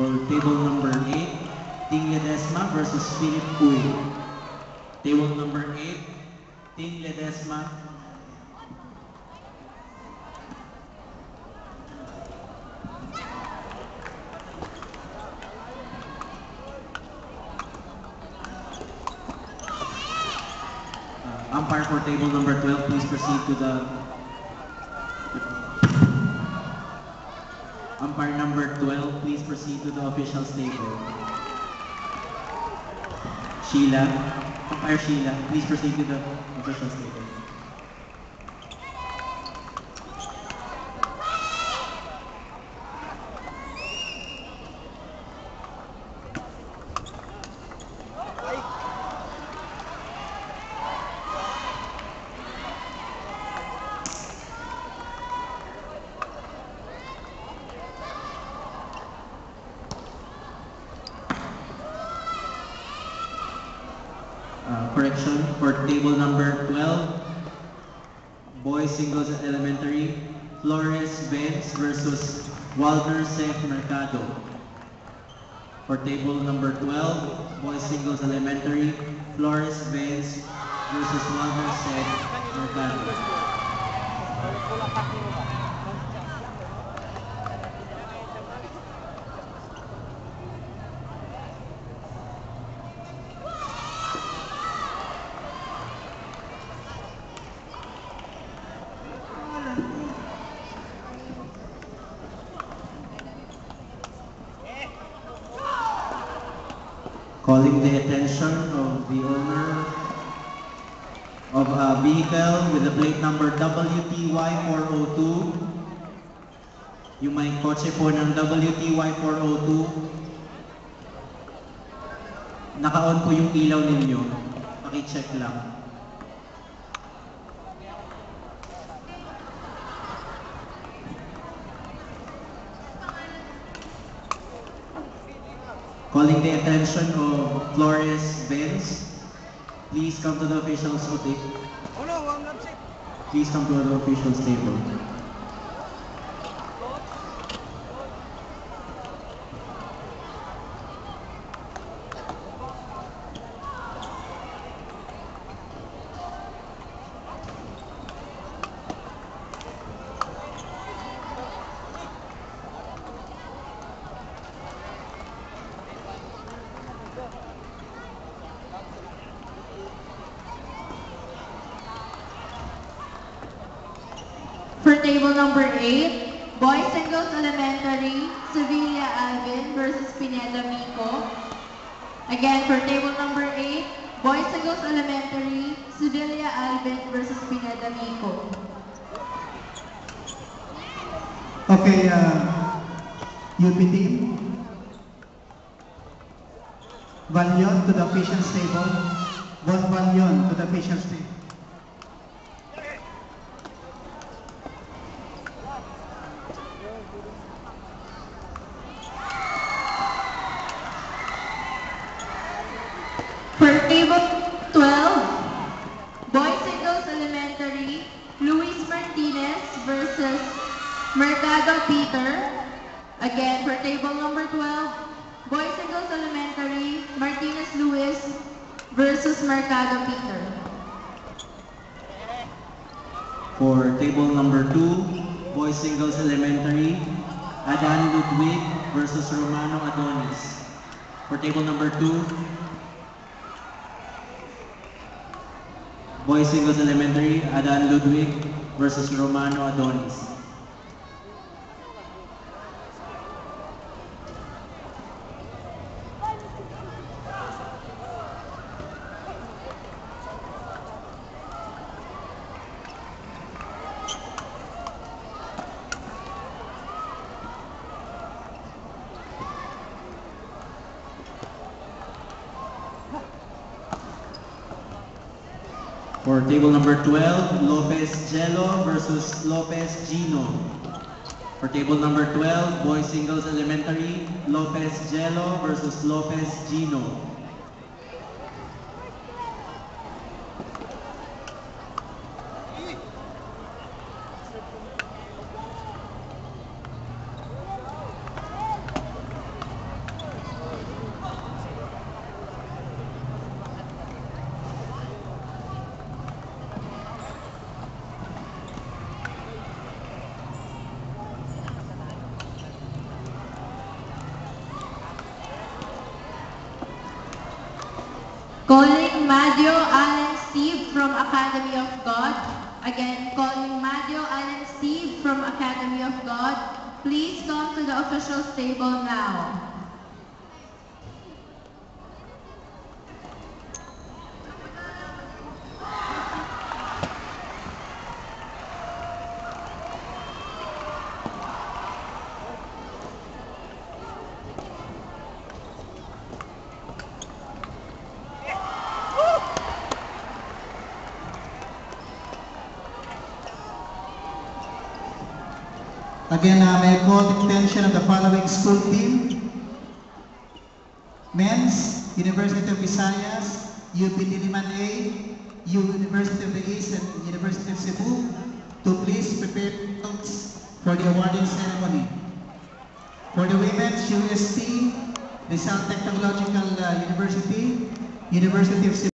For table number 8, Ting Ledesma versus Philip Uy. Table number 8, Ting Ledesma. Umpire for table number 12, please proceed to the... Umpire number 12, please proceed to the official's table. Sheila, Umpire Sheila, please proceed to the official's table. Correction for table number 12, boys singles at elementary, Flores Benz versus Walter Sef Mercado. For table number 12, boys singles elementary, Flores Benz versus Walter Sef Mercado. Calling the attention of the owner of a vehicle with the plate number WTY402. Yung may kotse po ng WTY402, naka-on po yung ilaw ninyo. Paki-check lang. Calling the attention of Flores Benz, please come to the official's table. Oh no, I'm not sick. Please come to the official's table. For table number 8, boys singles elementary, Sevilla Alvin versus Pineda Miko. Again, for table number 8, boys singles elementary, Sevilla Alvin versus Pineda Miko. Okay, UP team. Valyon to the official's table. Both Valyon to the official's table. For table 12, boys singles elementary, Luis Martinez versus Mercado Peter. Again, for table number 12, boys singles elementary, Martinez Luis versus Mercado Peter. For table number 2, boys singles elementary, Adan Ludwig versus Romano Adonis. For table number 2, boys singles elementary, Adan Ludwig versus Romano Adonis. For table number 12, Lopez Jello versus Lopez Gino. For table number 12, boys singles elementary, Lopez Jello versus Lopez Gino. Calling Madio Allen Steve from Academy of God. Again, calling Madio Allen Steve from Academy of God. Please come to the officials table now. Again, may I call the attention of the following school team. Men's, University of Visayas, UP Diliman A, University of the East, and University of Cebu, to please prepare notes for the awarding ceremony. For the women's, UST, Rizal Technological University, University of Cebu,